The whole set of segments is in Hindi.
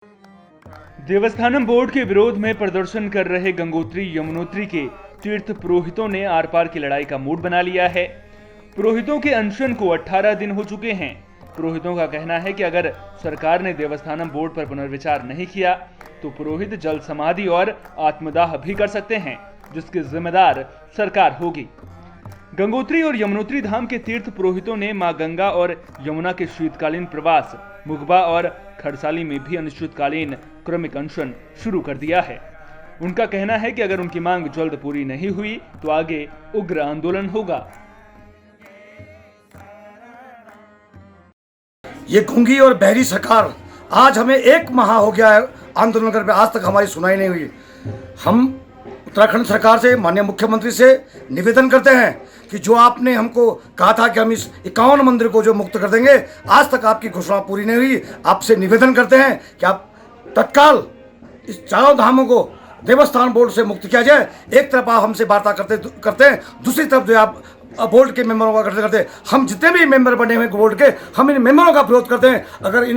देवस्थानम बोर्ड के विरोध में प्रदर्शन कर रहे गंगोत्री यमुनोत्री के तीर्थ पुरोहितों ने आर पार की लड़ाई का मूड बना लिया है। पुरोहितों के अनशन को 18 दिन हो चुके हैं। पुरोहितों का कहना है कि अगर सरकार ने देवस्थानम बोर्ड पर पुनर्विचार नहीं किया तो पुरोहित जल समाधि और आत्मदाह भी कर सकते हैं, जिसकी जिम्मेदार सरकार होगी। गंगोत्री और यमुनोत्री धाम के तीर्थ पुरोहितों ने मां गंगा और यमुना के शीतकालीन प्रवास मुगबा और खड़साली में भी अनिश्चितकालीन क्रमिक अनशन शुरू कर दिया है। उनका कहना है कि अगर उनकी मांग जल्द पूरी नहीं हुई तो आगे उग्र आंदोलन होगा। ये गूंगी और बहरी सरकार आज हमें 1 माह हो गया है आंदोलन करके, आज तक हमारी सुनाई नहीं हुई। हम उत्तराखंड सरकार से, माननीय मुख्यमंत्री से निवेदन करते हैं कि जो आपने हमको कहा था कि हम इस 51 मंदिर को जो मुक्त कर देंगे, आज तक आपकी घोषणा पूरी नहीं हुई। आपसे निवेदन करते हैं कि आप तत्काल इस चारों धामों को देवस्थान बोर्ड से मुक्त किया जाए। एक तरफ आप हमसे वार्ता करते हैं, दूसरी तरफ जो आप बोर्ड के मेंबरों का करते हम जितने भी मेंबर बने हुए बोर्ड के, हम इन मेंबरों का विरोध करते हैं। अगर इन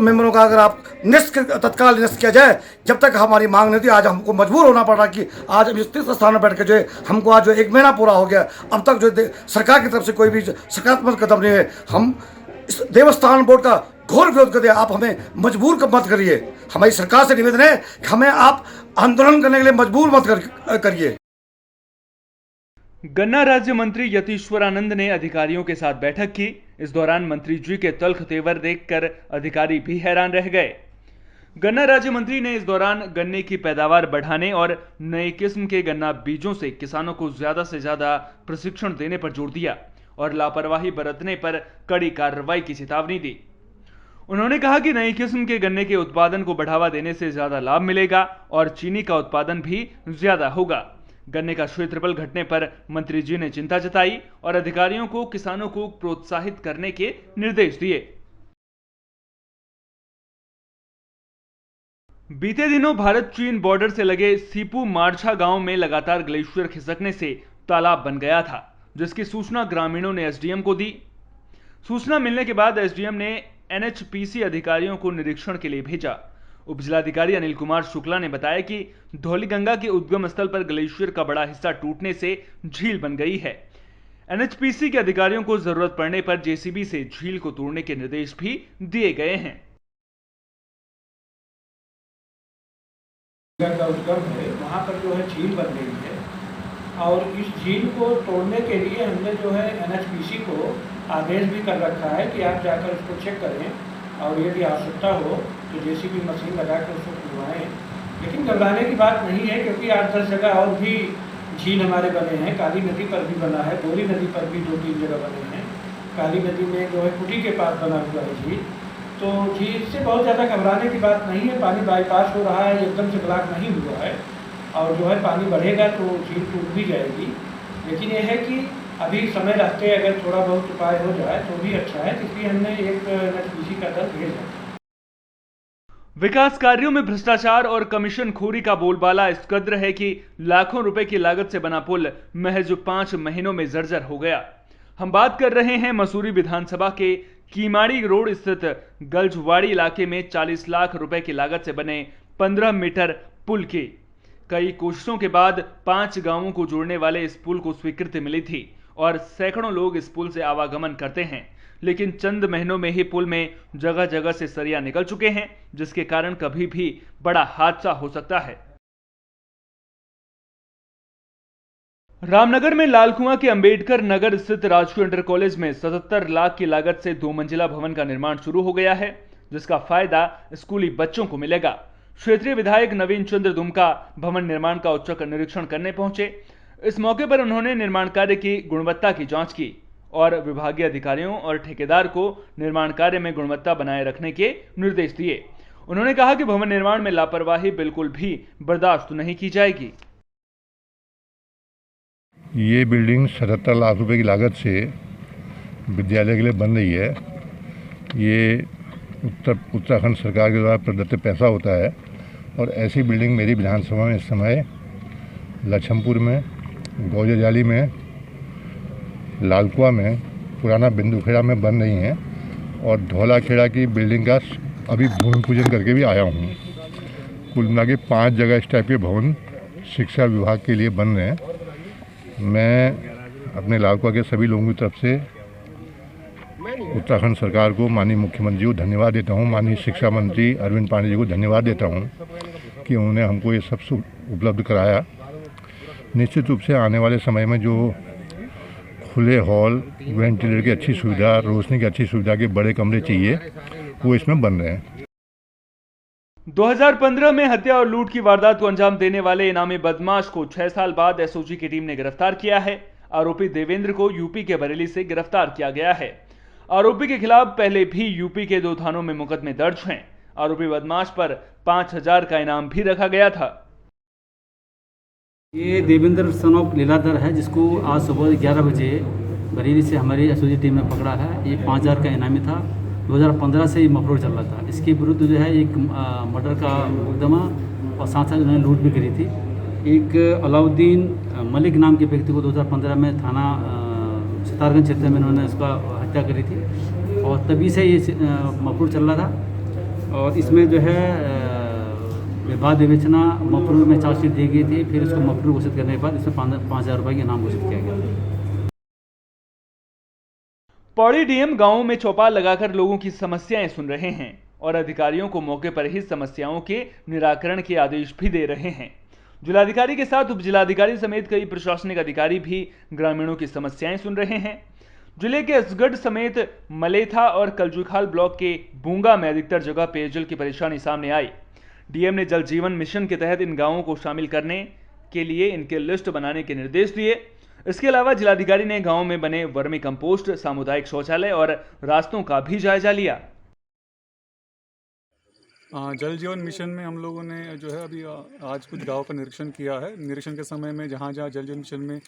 मेंबरों का अगर आप तत्काल निरस्त किया जाए, जब तक हमारी मांग नहीं थी, आज हमको मजबूर होना पड़ रहा कि आज हम इस तीर्थ स्थान में बैठ के जो है हमको आज जो 1 महीना पूरा हो गया, अब तक जो सरकार की तरफ से कोई भी सकारात्मक कदम नहीं है। हम इस देवस्थान बोर्ड का घोर विरोध करते हैं। आप हमें मजबूर मत करिए। हमारी सरकार से निवेदन है कि हमें आप आंदोलन करने के लिए मजबूर मत करिए। गन्ना राज्य मंत्री यतीश्वरानंद ने अधिकारियों के साथ बैठक की। इस दौरान मंत्री जी के तल्ख तेवर देखकर अधिकारी भी हैरान रह गए। गन्ना राज्य मंत्री ने इस दौरान गन्ने की पैदावार बढ़ाने और नए किस्म के गन्ना बीजों से किसानों को ज्यादा से ज्यादा प्रशिक्षण देने पर जोर दिया और लापरवाही बरतने पर कड़ी कार्रवाई की चेतावनी दी। उन्होंने कहा कि नई किस्म के गन्ने के उत्पादन को बढ़ावा देने से ज्यादा लाभ मिलेगा और चीनी का उत्पादन भी ज्यादा होगा। गन्ने का क्षेत्रफल घटने पर मंत्री जी ने चिंता जताई और अधिकारियों को किसानों को प्रोत्साहित करने के निर्देश दिए। बीते दिनों भारत चीन बॉर्डर से लगे सीपू मारछा गांव में लगातार ग्लेशियर खिसकने से तालाब बन गया था, जिसकी सूचना ग्रामीणों ने एसडीएम को दी। सूचना मिलने के बाद एसडीएम ने एनएचपीसी अधिकारियों को निरीक्षण के लिए भेजा। उपजिलाधिकारी अनिल कुमार शुक्ला ने बताया कि धौलीगंगा के उद्गम स्थल पर ग्लेशियर का बड़ा हिस्सा टूटने से झील बन गई है। एनएचपीसी के अधिकारियों को जरूरत पड़ने पर जेसीबी से झील को तोड़ने के निर्देश भी दिए गए हैं। का उद्गम है, वहाँ पर जो है झील बन गई है और इस झील को तोड़ने के लिए हमने जो है एनएचपीसी को आदेश भी कर रखा है कि आप जाकर उसको चेक करें और यदि आवश्यकता हो तो जेसीबी मशीन लगा कर उसको खुलवाएँ। लेकिन घबराने की बात नहीं है, क्योंकि 8-10 जगह और भी झील हमारे बने हैं। काली नदी पर भी बना है, बोरी नदी पर भी 2-3 जगह बने हैं। काली नदी में जो है कुटी के पास बना हुआ है झील, तो झील से बहुत ज़्यादा घबराने की बात नहीं है। पानी बाईपास हो रहा है, एकदम से ब्लॉक नहीं हुआ है और जो है पानी बढ़ेगा तो झील टूट भी जाएगी। लेकिन यह है कि अभी समय रहते अगर थोड़ा बहुत उपाय हो जाए तो भी अच्छा है, इसलिए हमने एक एनएचपीसी का दल भेजा। विकास कार्यों में भ्रष्टाचार और कमीशनखोरी का बोलबाला इस कद्र है कि लाखों रुपए की लागत से बना पुल महज 5 महीनों में जर्जर हो गया। हम बात कर रहे हैं मसूरी विधानसभा के कीमाड़ी रोड स्थित गलझवाड़ी इलाके में 40 लाख रुपए की लागत से बने 15 मीटर पुल के। कई कोशिशों के बाद 5 गांवों को जोड़ने वाले इस पुल को स्वीकृति मिली थी और सैकड़ों लोग इस पुल से आवागमन करते हैं। लेकिन चंद महीनों में ही पुल में जगह जगह से सरिया निकल चुके हैं, जिसके कारण कभी भी बड़ा हादसा हो सकता है। रामनगर में लालकुआं के अंबेडकर नगर स्थित राजकीय इंटर कॉलेज में 77 लाख की लागत से 2 मंजिला भवन का निर्माण शुरू हो गया है, जिसका फायदा स्कूली बच्चों को मिलेगा। क्षेत्रीय विधायक नवीन चंद्र दुमका भवन निर्माण का औचक निरीक्षण करने पहुंचे। इस मौके पर उन्होंने निर्माण कार्य की गुणवत्ता की जांच की और विभागीय अधिकारियों और ठेकेदार को निर्माण कार्य में गुणवत्ता बनाए रखने के निर्देश दिए। उन्होंने कहा कि भवन निर्माण में लापरवाही बिल्कुल भी बर्दाश्त नहीं की जाएगी। ये बिल्डिंग 77 लाख रुपए की लागत से विद्यालय के लिए बन रही है। ये उत्तराखंड सरकार के द्वारा प्रदत्त पैसा होता है और ऐसी बिल्डिंग मेरी विधानसभा में इस समय लछमपुर में, गौजजाली में, लालकुआ में, पुराना बिंदुखेड़ा में बन रही हैं और धौलाखेड़ा की बिल्डिंग का अभी भूमि पूजन करके भी आया हूँ। कुल मिला के 5 जगह इस टाइप के भवन शिक्षा विभाग के लिए बन रहे हैं। मैं अपने लालकुआ के सभी लोगों की तरफ से उत्तराखंड सरकार को, माननीय मुख्यमंत्री जी को धन्यवाद देता हूँ, माननीय शिक्षा मंत्री अरविंद पांडे जी को धन्यवाद देता हूँ कि उन्होंने हमको ये सब उपलब्ध कराया। निश्चित रूप से आने वाले समय में जो खुले हॉल, वेंटिलेटर की अच्छी सुविधा, रोशनी की अच्छी सुविधा के बड़े कमरे चाहिए, वो इसमें बन रहे हैं। 2015 में हत्या और लूट की वारदात को अंजाम देने वाले इनामी बदमाश को 6 साल बाद एसओजी की टीम ने गिरफ्तार किया है। आरोपी देवेंद्र को यूपी के बरेली से गिरफ्तार किया गया है। आरोपी के खिलाफ पहले भी यूपी के 2 थानों में मुकदमे दर्ज हैं। आरोपी बदमाश पर 5000 का इनाम भी रखा गया था। ये देवेंद्र सन ऑफ लीलाधर है, जिसको आज सुबह 11 बजे बरेली से हमारी एसओजी टीम ने पकड़ा है। ये 5000 का इनामी था। 2015 से ये मफरूर चल रहा था। इसके विरुद्ध जो है एक मर्डर का मुकदमा और साथ साथ उन्होंने लूट भी करी थी। एक अलाउद्दीन मलिक नाम के व्यक्ति को 2015 में थाना सितारगंज क्षेत्र में उन्होंने उसका हत्या करी थी और तभी से ये मफरूर चल रहा था। और इसमें जो है विवाद विवेचना मफरूर में चार्जशीट दी गई थी। फिर इसको मफरूर घोषित करने के बाद इसमें 5000 रुपये के इनाम घोषित किया गया। पौड़ी डीएम गांवों में चौपाल लगाकर लोगों की समस्याएं सुन रहे हैं और अधिकारियों को मौके पर ही समस्याओं के निराकरण के आदेश भी दे रहे हैं। जिलाधिकारी के साथ उपजिलाधिकारी समेत कई प्रशासनिक अधिकारी भी ग्रामीणों की समस्याएं सुन रहे हैं। जिले के असगढ़ समेत मलेथा और कलजुखाल ब्लॉक के बूंगा में अधिकतर जगह पेयजल की परेशानी सामने आई। डीएम ने जल जीवन मिशन के तहत इन गांवों को शामिल करने के लिए इनके लिस्ट बनाने के निर्देश दिए। इसके अलावा जिलाधिकारी ने गांव में बने वर्मी कंपोस्ट, सामुदायिक शौचालय और रास्तों का भी जायजा लिया। जल जीवन मिशन में हम लोगों ने जो है अभी आज कुछ गाँव का निरीक्षण किया है। निरीक्षण के समय में जहाँ जहाँ जल जीवन मिशन में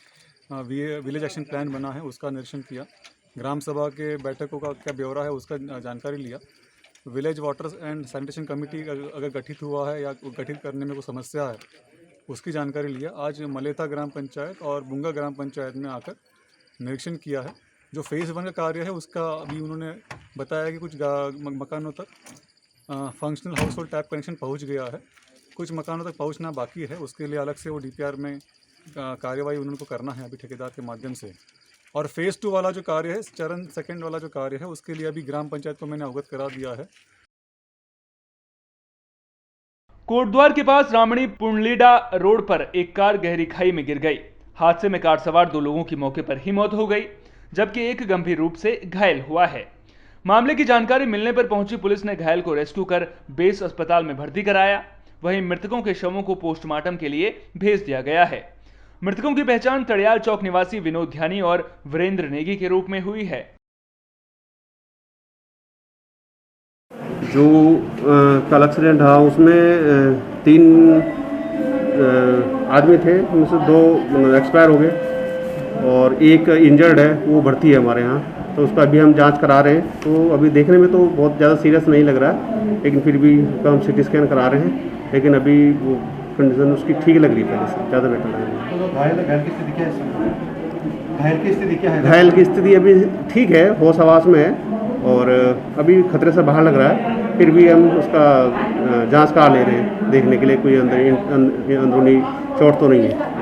विलेज एक्शन प्लान बना है उसका निरीक्षण किया। ग्राम सभा के बैठकों का क्या ब्यौरा है उसका जानकारी लिया। Village water and sanitation committee अगर गठित हुआ है या गठित करने में कोई समस्या है उसकी जानकारी लिया। आज मलेथा ग्राम पंचायत और बुंगा ग्राम पंचायत में आकर निरीक्षण किया है। जो फेज़ 1 का कार्य है उसका अभी उन्होंने बताया कि कुछ मकानों तक functional house hold tap connection पहुंच गया है, कुछ मकानों तक पहुंचना बाकी है। उसके लिए अलग से वो डीपीआर में कार्यवाही उन्होंने को करना है अभी ठेकेदार के माध्यम से। और फेज़ 2 वाला जो कार्य है, चरण 2 वाला जो कार्य है, उसके लिए अभी ग्राम पंचायत को मैंने अवगत करा दिया है। कोटद्वार के पास रामणी पुंडलीडा रोड पर एक कार गहरी खाई में गिर गई। हादसे में कार सवार 2 लोगों की मौके पर ही मौत हो गई, जबकि एक गंभीर रूप से घायल हुआ है। मामले की जानकारी मिलने पर पहुंची पुलिस ने घायल को रेस्क्यू कर बेस अस्पताल में भर्ती कराया। वहीं मृतकों के शवों को पोस्टमार्टम के लिए भेज दिया गया है। मृतकों की पहचान तड़ियाल चौक निवासी विनोद ध्यानी और वीरेंद्र नेगी के रूप में हुई है। जो कल एक्सीडेंट रहा उसमें 3 आदमी थे, उनमें से 2 एक्सपायर हो गए और एक इंजर्ड है, वो भर्ती है हमारे यहाँ। तो उसका अभी हम जांच करा रहे हैं। तो अभी देखने में तो बहुत ज़्यादा सीरियस नहीं लग रहा है, लेकिन फिर भी उसका हम CT स्कैन करा रहे हैं। लेकिन अभी वो कंडीशन उसकी ठीक लग रही है, पहले से ज़्यादा बेटर लग रही है। घायल की स्थिति क्या है? घायल की स्थिति क्या है? घायल की स्थिति अभी ठीक है, होश हवास में है और अभी खतरे से बाहर लग रहा है। फिर भी हम उसका जांच करा ले रहे हैं, देखने के लिए कोई अंदरूनी चोट तो नहीं है।